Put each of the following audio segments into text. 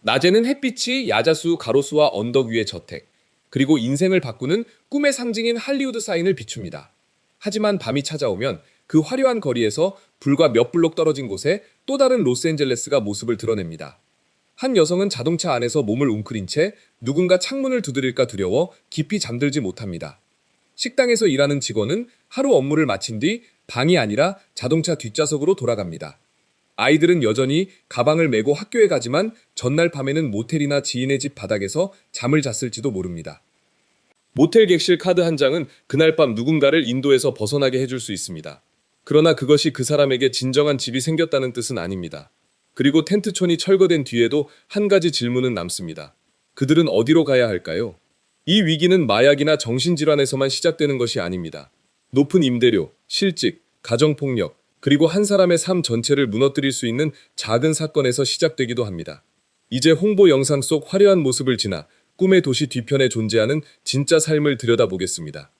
낮에는 햇빛이 야자수, 가로수와 언덕 위의 저택, 그리고 인생을 바꾸는 꿈의 상징인 할리우드 사인을 비춥니다. 하지만 밤이 찾아오면 그 화려한 거리에서 불과 몇 블록 떨어진 곳에 또 다른 로스앤젤레스가 모습을 드러냅니다. 한 여성은 자동차 안에서 몸을 웅크린 채 누군가 창문을 두드릴까 두려워 깊이 잠들지 못합니다. 식당에서 일하는 직원은 하루 업무를 마친 뒤 방이 아니라 자동차 뒷좌석으로 돌아갑니다. 아이들은 여전히 가방을 메고 학교에 가지만 전날 밤에는 모텔이나 지인의 집 바닥에서 잠을 잤을지도 모릅니다. 모텔 객실 카드 한 장은 그날 밤 누군가를 인도에서 벗어나게 해줄 수 있습니다. 그러나 그것이 그 사람에게 진정한 집이 생겼다는 뜻은 아닙니다. 그리고 텐트촌이 철거된 뒤에도 한 가지 질문은 남습니다. 그들은 어디로 가야 할까요? 이 위기는 마약이나 정신질환에서만 시작되는 것이 아닙니다. 높은 임대료, 실직, 가정폭력, 그리고 한 사람의 삶 전체를 무너뜨릴 수 있는 작은 사건에서 시작되기도 합니다. 이제 홍보 영상 속 화려한 모습을 지나 꿈의 도시 뒤편에 존재하는 진짜 삶을 들여다보겠습니다.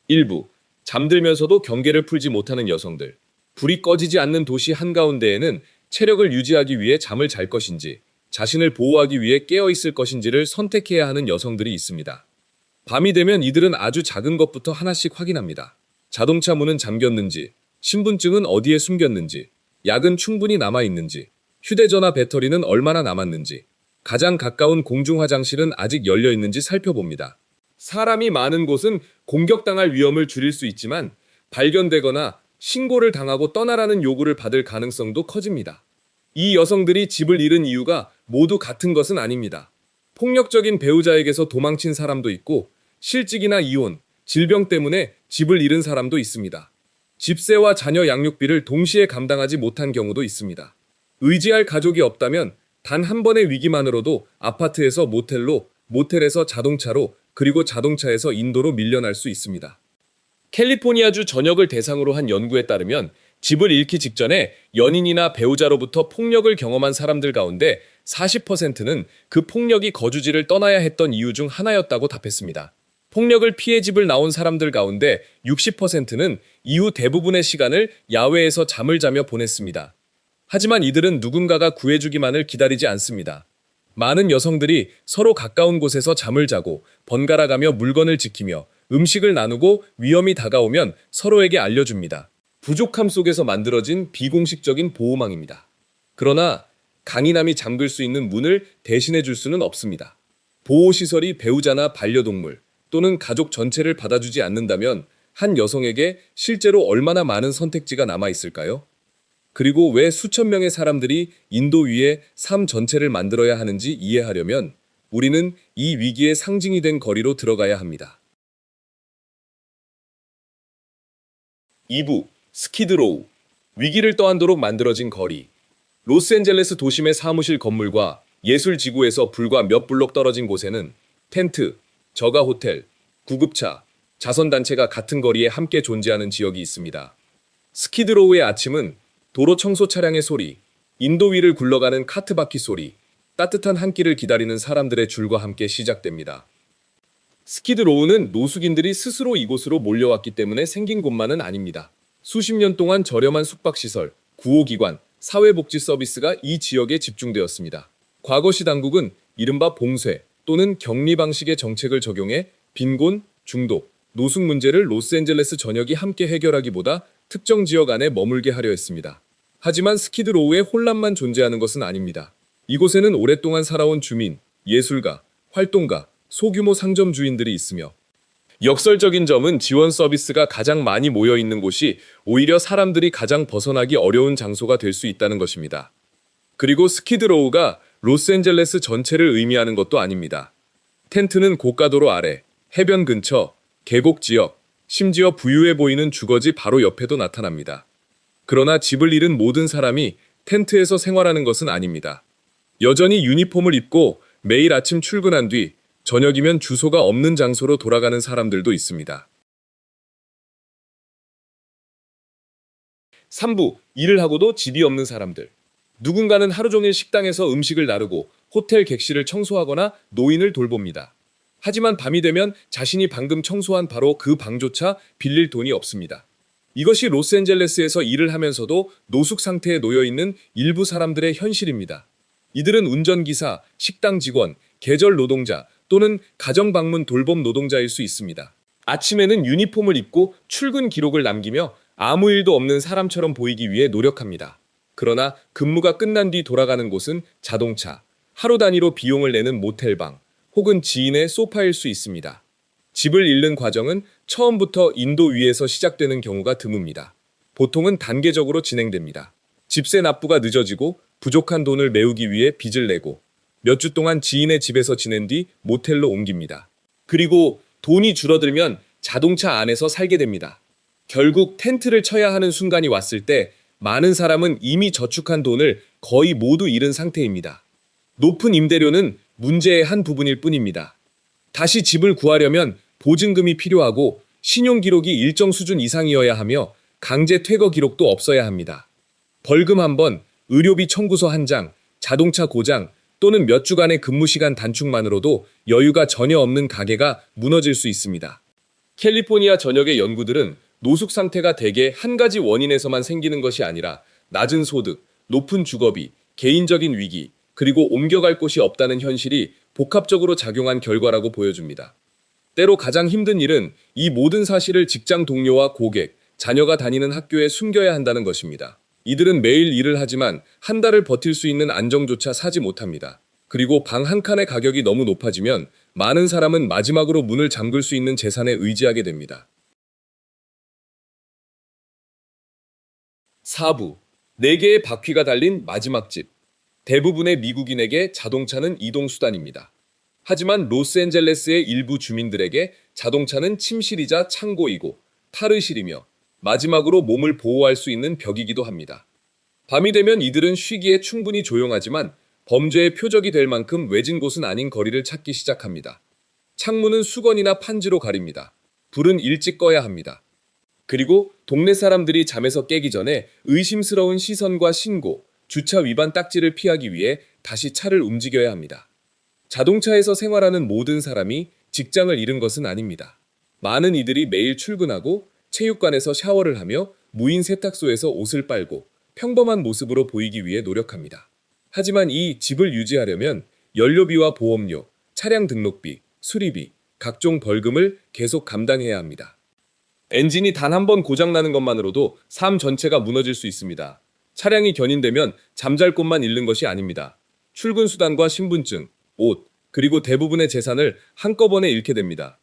일부 잠들면서도 경계를 풀지 못하는 여성들. 불이 꺼지지 않는 도시 한가운데에는 체력을 유지하기 위해 잠을 잘 것인지, 자신을 보호하기 위해 깨어있을 것인지를 선택해야 하는 여성들이 있습니다. 밤이 되면 이들은 아주 작은 것부터 하나씩 확인합니다. 자동차 문은 잠겼는지, 신분증은 어디에 숨겼는지, 약은 충분히 남아있는지, 휴대전화 배터리는 얼마나 남았는지, 가장 가까운 공중 화장실은 아직 열려있는지 살펴봅니다. 사람이 많은 곳은 공격당할 위험을 줄일 수 있지만 발견되거나 신고를 당하고 떠나라는 요구를 받을 가능성도 커집니다. 이 여성들이 집을 잃은 이유가 모두 같은 것은 아닙니다. 폭력적인 배우자에게서 도망친 사람도 있고 실직이나 이혼, 질병 때문에 집을 잃은 사람도 있습니다. 집세와 자녀 양육비를 동시에 감당하지 못한 경우도 있습니다. 의지할 가족이 없다면 단 한 번의 위기만으로도 아파트에서 모텔로, 모텔에서 자동차로, 그리고 자동차에서 인도로 밀려날 수 있습니다. 캘리포니아주 전역을 대상으로 한 연구에 따르면 집을 잃기 직전에 연인이나 배우자로부터 폭력을 경험한 사람들 가운데 40%는 그 폭력이 거주지를 떠나야 했던 이유 중 하나였다고 답했습니다. 폭력을 피해 집을 나온 사람들 가운데 60%는 이후 대부분의 시간을 야외에서 잠을 자며 보냈습니다. 하지만 이들은 누군가가 구해주기만을 기다리지 않습니다. 많은 여성들이 서로 가까운 곳에서 잠을 자고 번갈아가며 물건을 지키며 음식을 나누고 위험이 다가오면 서로에게 알려줍니다. 부족함 속에서 만들어진 비공식적인 보호망입니다. 그러나 강인함이 잠글 수 있는 문을 대신해 줄 수는 없습니다. 보호시설이 배우자나 반려동물 또는 가족 전체를 받아주지 않는다면 한 여성에게 실제로 얼마나 많은 선택지가 남아있을까요? 그리고 왜 수천 명의 사람들이 인도 위에 삶 전체를 만들어야 하는지 이해하려면 우리는 이 위기의 상징이 된 거리로 들어가야 합니다. 2부 스키드로우. 위기를 떠안도록 만들어진 거리. 로스앤젤레스 도심의 사무실 건물과 예술지구에서 불과 몇 블록 떨어진 곳에는 텐트, 저가 호텔, 구급차, 자선단체가 같은 거리에 함께 존재하는 지역이 있습니다. 스키드로우의 아침은 도로 청소 차량의 소리, 인도 위를 굴러가는 카트 바퀴 소리, 따뜻한 한 끼를 기다리는 사람들의 줄과 함께 시작됩니다. 스키드로우는 노숙인들이 스스로 이곳으로 몰려왔기 때문에 생긴 곳만은 아닙니다. 수십 년 동안 저렴한 숙박시설, 구호기관, 사회복지 서비스가 이 지역에 집중되었습니다. 과거시 당국은 이른바 봉쇄 또는 격리 방식의 정책을 적용해 빈곤, 중독, 노숙 문제를 로스앤젤레스 전역이 함께 해결하기보다 특정 지역 안에 머물게 하려 했습니다. 하지만 스키드로우에 혼란만 존재하는 것은 아닙니다. 이곳에는 오랫동안 살아온 주민, 예술가, 활동가, 소규모 상점 주인들이 있으며 역설적인 점은 지원 서비스가 가장 많이 모여 있는 곳이 오히려 사람들이 가장 벗어나기 어려운 장소가 될 수 있다는 것입니다. 그리고 스키드로우가 로스앤젤레스 전체를 의미하는 것도 아닙니다. 텐트는 고가도로 아래, 해변 근처, 계곡 지역, 심지어 부유해 보이는 주거지 바로 옆에도 나타납니다. 그러나 집을 잃은 모든 사람이 텐트에서 생활하는 것은 아닙니다. 여전히 유니폼을 입고 매일 아침 출근한 뒤 저녁이면 주소가 없는 장소로 돌아가는 사람들도 있습니다. 3부, 일을 하고도 집이 없는 사람들. 누군가는 하루 종일 식당에서 음식을 나르고 호텔 객실을 청소하거나 노인을 돌봅니다. 하지만 밤이 되면 자신이 방금 청소한 바로 그 방조차 빌릴 돈이 없습니다. 이것이 로스앤젤레스에서 일을 하면서도 노숙 상태에 놓여 있는 일부 사람들의 현실입니다. 이들은 운전기사, 식당 직원, 계절 노동자 또는 가정 방문 돌봄 노동자일 수 있습니다. 아침에는 유니폼을 입고 출근 기록을 남기며 아무 일도 없는 사람처럼 보이기 위해 노력합니다. 그러나 근무가 끝난 뒤 돌아가는 곳은 자동차, 하루 단위로 비용을 내는 모텔방, 혹은 지인의 소파일 수 있습니다. 집을 잃는 과정은 처음부터 인도 위에서 시작되는 경우가 드뭅니다. 보통은 단계적으로 진행됩니다. 집세 납부가 늦어지고 부족한 돈을 메우기 위해 빚을 내고 몇 주 동안 지인의 집에서 지낸 뒤 모텔로 옮깁니다. 그리고 돈이 줄어들면 자동차 안에서 살게 됩니다. 결국 텐트를 쳐야 하는 순간이 왔을 때 많은 사람은 이미 저축한 돈을 거의 모두 잃은 상태입니다. 높은 임대료는 문제의 한 부분일 뿐입니다. 다시 집을 구하려면 보증금이 필요하고 신용기록이 일정 수준 이상이어야 하며 강제 퇴거 기록도 없어야 합니다. 벌금 한 번, 의료비 청구서 한 장, 자동차 고장 또는 몇 주간의 근무 시간 단축만으로도 여유가 전혀 없는 가게가 무너질 수 있습니다. 캘리포니아 전역의 연구들은 노숙 상태가 대개 한 가지 원인에서만 생기는 것이 아니라 낮은 소득, 높은 주거비, 개인적인 위기, 그리고 옮겨갈 곳이 없다는 현실이 복합적으로 작용한 결과라고 보여줍니다. 때로 가장 힘든 일은 이 모든 사실을 직장 동료와 고객, 자녀가 다니는 학교에 숨겨야 한다는 것입니다. 이들은 매일 일을 하지만 한 달을 버틸 수 있는 안정조차 사지 못합니다. 그리고 방 한 칸의 가격이 너무 높아지면 많은 사람은 마지막으로 문을 잠글 수 있는 재산에 의지하게 됩니다. 4부. 4개의 바퀴가 달린 마지막 집. 대부분의 미국인에게 자동차는 이동수단입니다. 하지만 로스앤젤레스의 일부 주민들에게 자동차는 침실이자 창고이고 탈의실이며 마지막으로 몸을 보호할 수 있는 벽이기도 합니다. 밤이 되면 이들은 쉬기에 충분히 조용하지만 범죄의 표적이 될 만큼 외진 곳은 아닌 거리를 찾기 시작합니다. 창문은 수건이나 판지로 가립니다. 불은 일찍 꺼야 합니다. 그리고 동네 사람들이 잠에서 깨기 전에 의심스러운 시선과 신고, 주차 위반 딱지를 피하기 위해 다시 차를 움직여야 합니다. 자동차에서 생활하는 모든 사람이 직장을 잃은 것은 아닙니다. 많은 이들이 매일 출근하고 체육관에서 샤워를 하며 무인 세탁소에서 옷을 빨고 평범한 모습으로 보이기 위해 노력합니다. 하지만 이 집을 유지하려면 연료비와 보험료, 차량 등록비, 수리비, 각종 벌금을 계속 감당해야 합니다. 엔진이 단 한 번 고장나는 것만으로도 삶 전체가 무너질 수 있습니다. 차량이 견인되면 잠잘 곳만 잃는 것이 아닙니다. 출근 수단과 신분증, 옷, 그리고 대부분의 재산을 한꺼번에 잃게 됩니다.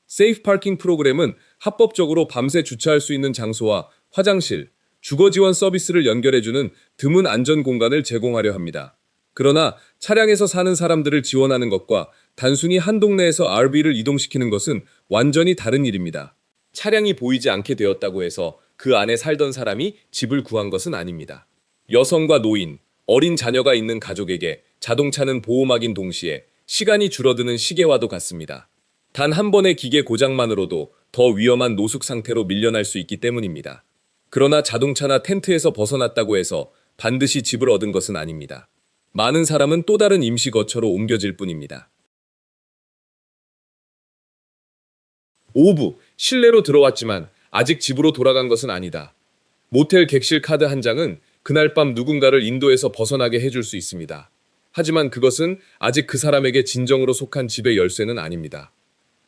세이프 파킹 프로그램은 합법적으로 밤새 주차할 수 있는 장소와 화장실, 주거 지원 서비스를 연결해주는 드문 안전 공간을 제공하려 합니다. 그러나 차량에서 사는 사람들을 지원하는 것과 단순히 한 동네에서 RV를 이동시키는 것은 완전히 다른 일입니다. 차량이 보이지 않게 되었다고 해서 그 안에 살던 사람이 집을 구한 것은 아닙니다. 여성과 노인, 어린 자녀가 있는 가족에게 자동차는 보호막인 동시에 시간이 줄어드는 시계와도 같습니다. 단 한 번의 기계 고장만으로도 더 위험한 노숙 상태로 밀려날 수 있기 때문입니다. 그러나 자동차나 텐트에서 벗어났다고 해서 반드시 집을 얻은 것은 아닙니다. 많은 사람은 또 다른 임시 거처로 옮겨질 뿐입니다. 5부. 실내로 들어왔지만 아직 집으로 돌아간 것은 아니다. 모텔 객실 카드 한 장은 그날 밤 누군가를 인도에서 벗어나게 해줄 수 있습니다. 하지만 그것은 아직 그 사람에게 진정으로 속한 집의 열쇠는 아닙니다.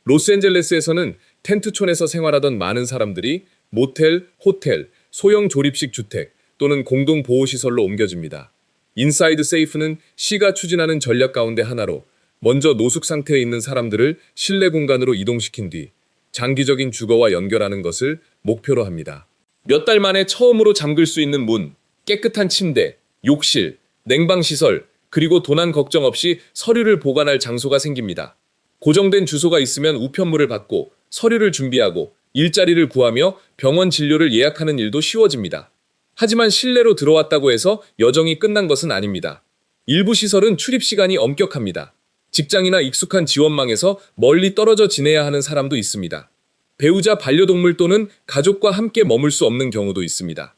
로스앤젤레스에서는 텐트촌에서 생활하던 많은 사람들이 모텔, 호텔, 소형 조립식 주택 또는 공동보호시설로 옮겨집니다. 인사이드 세이프는 시가 추진하는 전략 가운데 하나로 먼저 노숙 상태에 있는 사람들을 실내 공간으로 이동시킨 뒤 장기적인 주거와 연결하는 것을 목표로 합니다. 몇 달 만에 처음으로 잠글 수 있는 문, 깨끗한 침대, 욕실, 냉방시설, 그리고 도난 걱정 없이 서류를 보관할 장소가 생깁니다. 고정된 주소가 있으면 우편물을 받고 서류를 준비하고 일자리를 구하며 병원 진료를 예약하는 일도 쉬워집니다. 하지만 실내로 들어왔다고 해서 여정이 끝난 것은 아닙니다. 일부 시설은 출입 시간이 엄격합니다. 직장이나 익숙한 지원망에서 멀리 떨어져 지내야 하는 사람도 있습니다. 배우자, 반려동물 또는 가족과 함께 머물 수 없는 경우도 있습니다.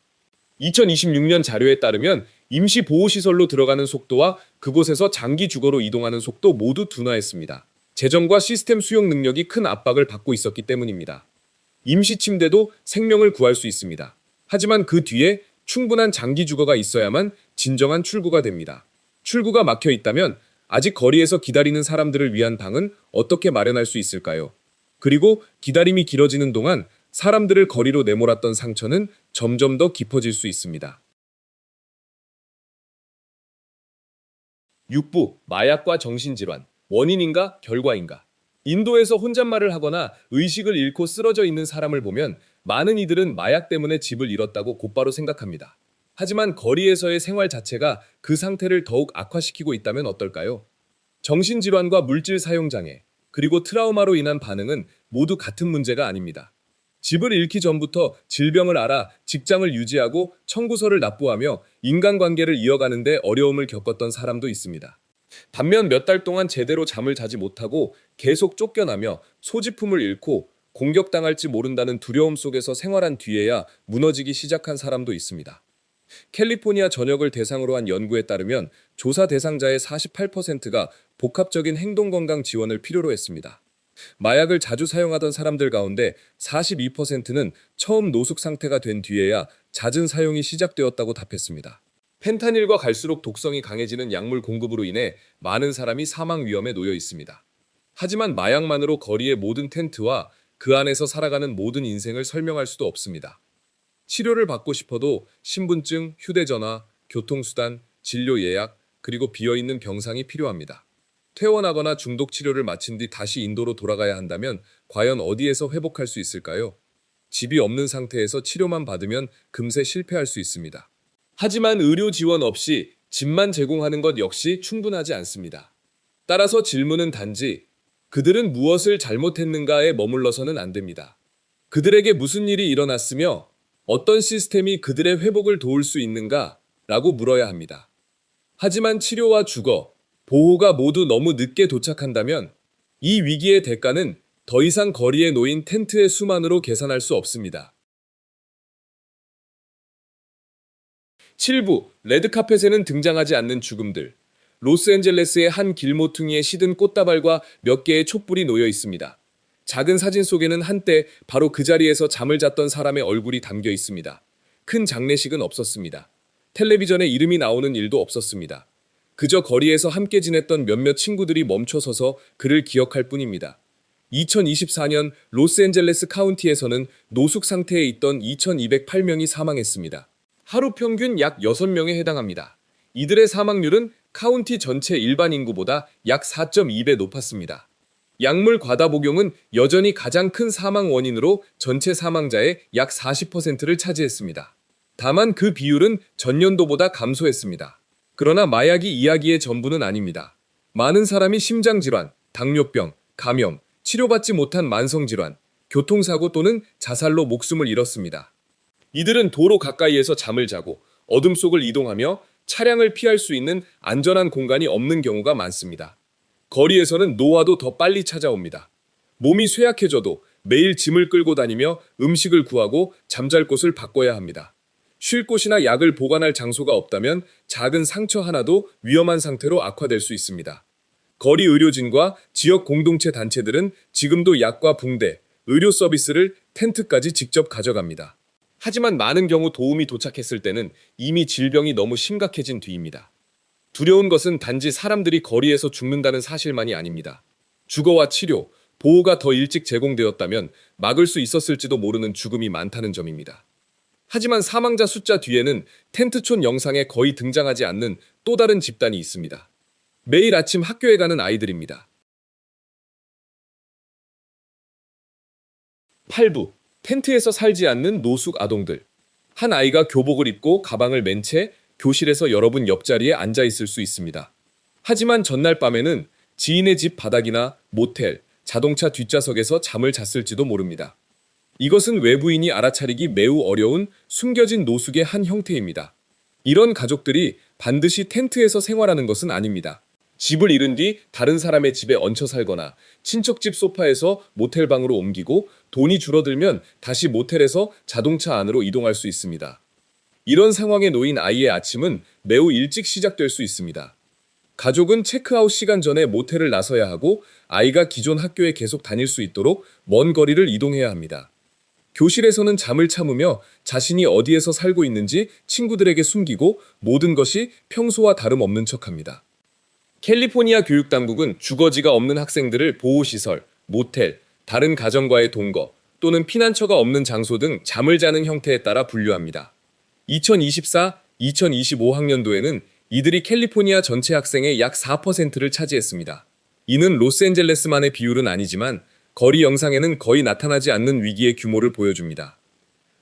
2026년 자료에 따르면 임시 보호시설로 들어가는 속도와 그곳에서 장기 주거로 이동하는 속도 모두 둔화했습니다. 재정과 시스템 수용 능력이 큰 압박을 받고 있었기 때문입니다. 임시 침대도 생명을 구할 수 있습니다. 하지만 그 뒤에 충분한 장기 주거가 있어야만 진정한 출구가 됩니다. 출구가 막혀 있다면 아직 거리에서 기다리는 사람들을 위한 방은 어떻게 마련할 수 있을까요? 그리고 기다림이 길어지는 동안 사람들을 거리로 내몰았던 상처는 점점 더 깊어질 수 있습니다. 6부 마약과 정신질환, 원인인가 결과인가? 인도에서 혼잣말을 하거나 의식을 잃고 쓰러져 있는 사람을 보면 많은 이들은 마약 때문에 집을 잃었다고 곧바로 생각합니다. 하지만 거리에서의 생활 자체가 그 상태를 더욱 악화시키고 있다면 어떨까요? 정신질환과 물질 사용 장애, 그리고 트라우마로 인한 반응은 모두 같은 문제가 아닙니다. 집을 잃기 전부터 질병을 알아 직장을 유지하고 청구서를 납부하며 인간관계를 이어가는 데 어려움을 겪었던 사람도 있습니다. 반면 몇 달 동안 제대로 잠을 자지 못하고 계속 쫓겨나며 소지품을 잃고 공격당할지 모른다는 두려움 속에서 생활한 뒤에야 무너지기 시작한 사람도 있습니다. 캘리포니아 전역을 대상으로 한 연구에 따르면 조사 대상자의 48%가 복합적인 행동건강 지원을 필요로 했습니다. 마약을 자주 사용하던 사람들 가운데 42%는 처음 노숙 상태가 된 뒤에야 잦은 사용이 시작되었다고 답했습니다. 펜타닐과 갈수록 독성이 강해지는 약물 공급으로 인해 많은 사람이 사망 위험에 놓여 있습니다. 하지만 마약만으로 거리의 모든 텐트와 그 안에서 살아가는 모든 인생을 설명할 수도 없습니다. 치료를 받고 싶어도 신분증, 휴대전화, 교통수단, 진료 예약, 그리고 비어있는 병상이 필요합니다. 퇴원하거나 중독 치료를 마친 뒤 다시 인도로 돌아가야 한다면 과연 어디에서 회복할 수 있을까요? 집이 없는 상태에서 치료만 받으면 금세 실패할 수 있습니다. 하지만 의료 지원 없이 집만 제공하는 것 역시 충분하지 않습니다. 따라서 질문은 단지 그들은 무엇을 잘못했는가에 머물러서는 안 됩니다. 그들에게 무슨 일이 일어났으며 어떤 시스템이 그들의 회복을 도울 수 있는가? 라고 물어야 합니다. 하지만 치료와 주거, 보호가 모두 너무 늦게 도착한다면 이 위기의 대가는 더 이상 거리에 놓인 텐트의 수만으로 계산할 수 없습니다. 7부 레드카펫에는 등장하지 않는 죽음들. 로스앤젤레스의 한 길모퉁이에 시든 꽃다발과 몇 개의 촛불이 놓여 있습니다. 작은 사진 속에는 한때 바로 그 자리에서 잠을 잤던 사람의 얼굴이 담겨 있습니다. 큰 장례식은 없었습니다. 텔레비전에 이름이 나오는 일도 없었습니다. 그저 거리에서 함께 지냈던 몇몇 친구들이 멈춰서서 그를 기억할 뿐입니다. 2024년 로스앤젤레스 카운티에서는 노숙 상태에 있던 2,208명이 사망했습니다. 하루 평균 약 6명에 해당합니다. 이들의 사망률은 카운티 전체 일반 인구보다 약 4.2배 높았습니다. 약물 과다 복용은 여전히 가장 큰 사망 원인으로 전체 사망자의 약 40%를 차지했습니다. 다만 그 비율은 전년도보다 감소했습니다. 그러나 마약이 이야기의 전부는 아닙니다. 많은 사람이 심장질환, 당뇨병, 감염, 치료받지 못한 만성질환, 교통사고 또는 자살로 목숨을 잃었습니다. 이들은 도로 가까이에서 잠을 자고 어둠 속을 이동하며 차량을 피할 수 있는 안전한 공간이 없는 경우가 많습니다. 거리에서는 노화도 더 빨리 찾아옵니다. 몸이 쇠약해져도 매일 짐을 끌고 다니며 음식을 구하고 잠잘 곳을 바꿔야 합니다. 쉴 곳이나 약을 보관할 장소가 없다면 작은 상처 하나도 위험한 상태로 악화될 수 있습니다. 거리 의료진과 지역 공동체 단체들은 지금도 약과 붕대, 의료 서비스를 텐트까지 직접 가져갑니다. 하지만 많은 경우 도움이 도착했을 때는 이미 질병이 너무 심각해진 뒤입니다. 두려운 것은 단지 사람들이 거리에서 죽는다는 사실만이 아닙니다. 주거와 치료, 보호가 더 일찍 제공되었다면 막을 수 있었을지도 모르는 죽음이 많다는 점입니다. 하지만 사망자 숫자 뒤에는 텐트촌 영상에 거의 등장하지 않는 또 다른 집단이 있습니다. 매일 아침 학교에 가는 아이들입니다. 8부 텐트에서 살지 않는 노숙 아동들. 한 아이가 교복을 입고 가방을 맨 채 교실에서 여러분 옆자리에 앉아 있을 수 있습니다. 하지만 전날 밤에는 지인의 집 바닥이나 모텔, 자동차 뒷좌석에서 잠을 잤을지도 모릅니다. 이것은 외부인이 알아차리기 매우 어려운 숨겨진 노숙의 한 형태입니다. 이런 가족들이 반드시 텐트에서 생활하는 것은 아닙니다. 집을 잃은 뒤 다른 사람의 집에 얹혀 살거나 친척집 소파에서 모텔방으로 옮기고 돈이 줄어들면 다시 모텔에서 자동차 안으로 이동할 수 있습니다. 이런 상황에 놓인 아이의 아침은 매우 일찍 시작될 수 있습니다. 가족은 체크아웃 시간 전에 모텔을 나서야 하고 아이가 기존 학교에 계속 다닐 수 있도록 먼 거리를 이동해야 합니다. 교실에서는 잠을 참으며 자신이 어디에서 살고 있는지 친구들에게 숨기고 모든 것이 평소와 다름없는 척합니다. 캘리포니아 교육당국은 주거지가 없는 학생들을 보호시설, 모텔, 다른 가정과의 동거 또는 피난처가 없는 장소 등 잠을 자는 형태에 따라 분류합니다. 2024-2025 학년도에는 이들이 캘리포니아 전체 학생의 약 4%를 차지했습니다. 이는 로스앤젤레스만의 비율은 아니지만 거리 영상에는 거의 나타나지 않는 위기의 규모를 보여줍니다.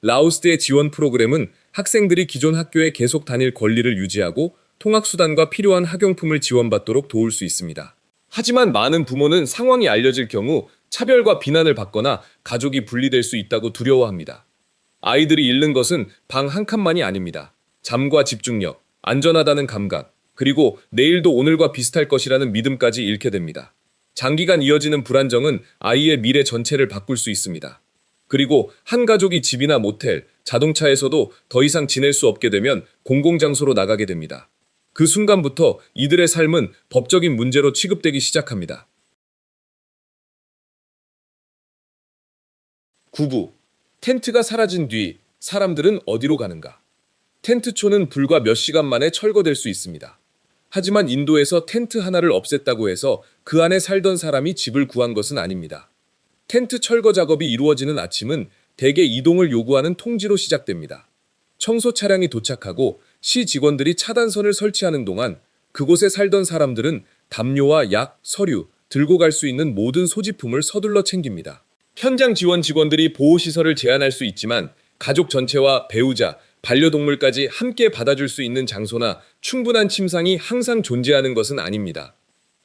라오스의 지원 프로그램은 학생들이 기존 학교에 계속 다닐 권리를 유지하고 통학수단과 필요한 학용품을 지원받도록 도울 수 있습니다. 하지만 많은 부모는 상황이 알려질 경우 차별과 비난을 받거나 가족이 분리될 수 있다고 두려워합니다. 아이들이 잃는 것은 방 한 칸만이 아닙니다. 잠과 집중력, 안전하다는 감각, 그리고 내일도 오늘과 비슷할 것이라는 믿음까지 잃게 됩니다. 장기간 이어지는 불안정은 아이의 미래 전체를 바꿀 수 있습니다. 그리고 한 가족이 집이나 모텔, 자동차에서도 더 이상 지낼 수 없게 되면 공공장소로 나가게 됩니다. 그 순간부터 이들의 삶은 법적인 문제로 취급되기 시작합니다. 9부. 텐트가 사라진 뒤 사람들은 어디로 가는가? 텐트촌은 불과 몇 시간 만에 철거될 수 있습니다. 하지만 인도에서 텐트 하나를 없앴다고 해서 그 안에 살던 사람이 집을 구한 것은 아닙니다. 텐트 철거 작업이 이루어지는 아침은 대개 이동을 요구하는 통지로 시작됩니다. 청소 차량이 도착하고 시 직원들이 차단선을 설치하는 동안 그곳에 살던 사람들은 담요와 약, 서류, 들고 갈 수 있는 모든 소지품을 서둘러 챙깁니다. 현장 지원 직원들이 보호시설을 제한할 수 있지만 가족 전체와 배우자, 반려동물까지 함께 받아줄 수 있는 장소나 충분한 침상이 항상 존재하는 것은 아닙니다.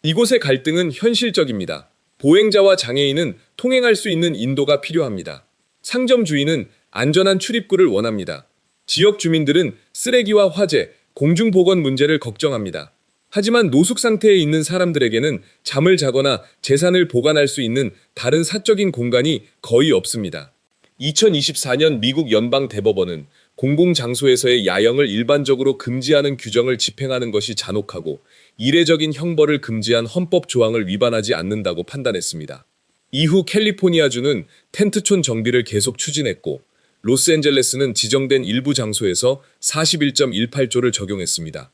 이곳의 갈등은 현실적입니다. 보행자와 장애인은 통행할 수 있는 인도가 필요합니다. 상점 주인은 안전한 출입구를 원합니다. 지역 주민들은 쓰레기와 화재, 공중보건 문제를 걱정합니다. 하지만 노숙 상태에 있는 사람들에게는 잠을 자거나 재산을 보관할 수 있는 다른 사적인 공간이 거의 없습니다. 2024년 미국 연방 대법원은 공공장소에서의 야영을 일반적으로 금지하는 규정을 집행하는 것이 잔혹하고 이례적인 형벌을 금지한 헌법 조항을 위반하지 않는다고 판단했습니다. 이후 캘리포니아주는 텐트촌 정비를 계속 추진했고 로스앤젤레스는 지정된 일부 장소에서 41.18조를 적용했습니다.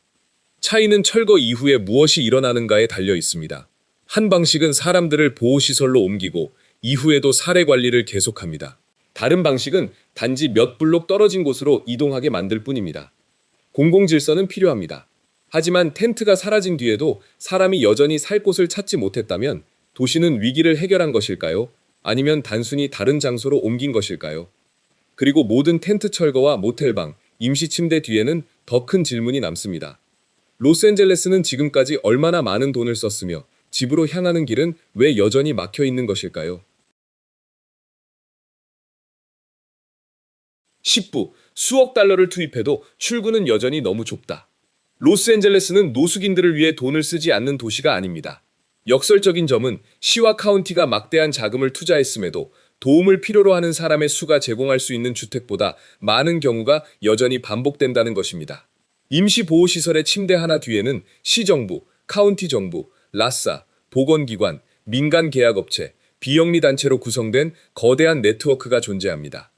차이는 철거 이후에 무엇이 일어나는가에 달려 있습니다. 한 방식은 사람들을 보호시설로 옮기고 이후에도 사례 관리를 계속합니다. 다른 방식은 단지 몇 블록 떨어진 곳으로 이동하게 만들 뿐입니다. 공공질서는 필요합니다. 하지만 텐트가 사라진 뒤에도 사람이 여전히 살 곳을 찾지 못했다면 도시는 위기를 해결한 것일까요? 아니면 단순히 다른 장소로 옮긴 것일까요? 그리고 모든 텐트 철거와 모텔방, 임시 침대 뒤에는 더 큰 질문이 남습니다. 로스앤젤레스는 지금까지 얼마나 많은 돈을 썼으며 집으로 향하는 길은 왜 여전히 막혀 있는 것일까요? 10부. 수억 달러를 투입해도 출구는 여전히 너무 좁다. 로스앤젤레스는 노숙인들을 위해 돈을 쓰지 않는 도시가 아닙니다. 역설적인 점은 시와 카운티가 막대한 자금을 투자했음에도 도움을 필요로 하는 사람의 수가 제공할 수 있는 주택보다 많은 경우가 여전히 반복된다는 것입니다. 임시보호시설의 침대 하나 뒤에는 시정부, 카운티 정부, 라싸, 보건기관, 민간 계약업체, 비영리 단체로 구성된 거대한 네트워크가 존재합니다.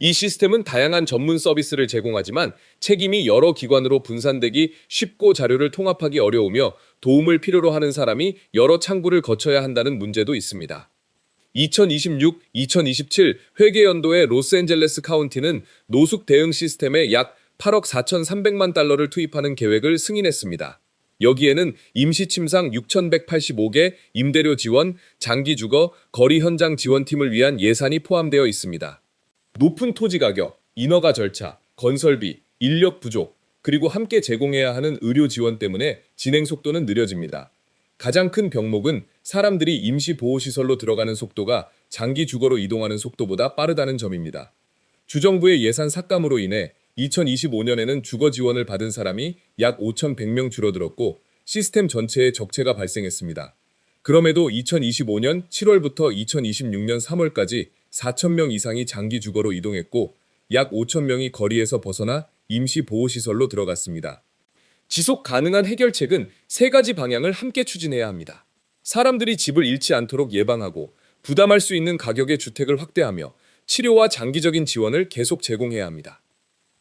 이 시스템은 다양한 전문 서비스를 제공하지만 책임이 여러 기관으로 분산되기 쉽고 자료를 통합하기 어려우며 도움을 필요로 하는 사람이 여러 창구를 거쳐야 한다는 문제도 있습니다. 2026-2027 회계연도에 로스앤젤레스 카운티는 노숙 대응 시스템에 약 8억 4,300만 달러를 투입하는 계획을 승인했습니다. 여기에는 임시침상 6,185개, 임대료 지원, 장기주거, 거리 현장 지원팀을 위한 예산이 포함되어 있습니다. 높은 토지 가격, 인허가 절차, 건설비, 인력 부족, 그리고 함께 제공해야 하는 의료 지원 때문에 진행 속도는 느려집니다. 가장 큰 병목은 사람들이 임시보호시설로 들어가는 속도가 장기 주거로 이동하는 속도보다 빠르다는 점입니다. 주정부의 예산 삭감으로 인해 2025년에는 주거 지원을 받은 사람이 약 5,100명 줄어들었고 시스템 전체에 적체가 발생했습니다. 그럼에도 2025년 7월부터 2026년 3월까지 4,000명 이상이 장기 주거로 이동했고 약 5,000명이 거리에서 벗어나 임시보호시설로 들어갔습니다. 지속 가능한 해결책은 세 가지 방향을 함께 추진해야 합니다. 사람들이 집을 잃지 않도록 예방하고 부담할 수 있는 가격의 주택을 확대하며 치료와 장기적인 지원을 계속 제공해야 합니다.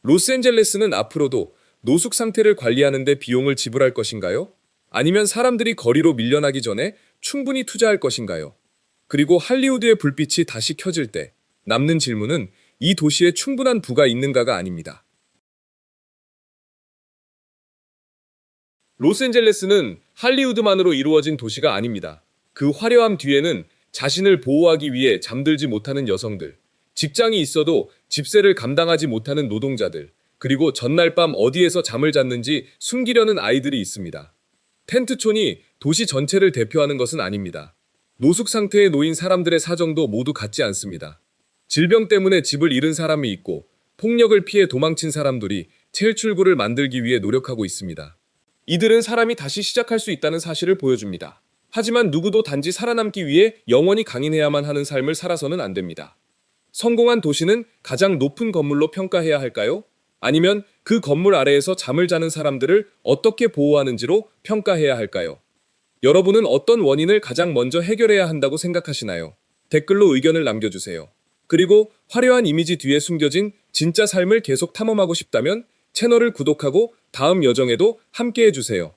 로스앤젤레스는 앞으로도 노숙 상태를 관리하는 데 비용을 지불할 것인가요? 아니면 사람들이 거리로 밀려나기 전에 충분히 투자할 것인가요? 그리고 할리우드의 불빛이 다시 켜질 때 남는 질문은 이 도시에 충분한 부가 있는가가 아닙니다. 로스앤젤레스는 할리우드만으로 이루어진 도시가 아닙니다. 그 화려함 뒤에는 자신을 보호하기 위해 잠들지 못하는 여성들, 직장이 있어도 집세를 감당하지 못하는 노동자들, 그리고 전날 밤 어디에서 잠을 잤는지 숨기려는 아이들이 있습니다. 텐트촌이 도시 전체를 대표하는 것은 아닙니다. 노숙 상태에 놓인 사람들의 사정도 모두 같지 않습니다. 질병 때문에 집을 잃은 사람이 있고 폭력을 피해 도망친 사람들이 탈출구를 만들기 위해 노력하고 있습니다. 이들은 사람이 다시 시작할 수 있다는 사실을 보여줍니다. 하지만 누구도 단지 살아남기 위해 영원히 강인해야만 하는 삶을 살아서는 안 됩니다. 성공한 도시는 가장 높은 건물로 평가해야 할까요? 아니면 그 건물 아래에서 잠을 자는 사람들을 어떻게 보호하는지로 평가해야 할까요? 여러분은 어떤 원인을 가장 먼저 해결해야 한다고 생각하시나요? 댓글로 의견을 남겨주세요. 그리고 화려한 이미지 뒤에 숨겨진 진짜 삶을 계속 탐험하고 싶다면 채널을 구독하고 다음 여정에도 함께 해주세요.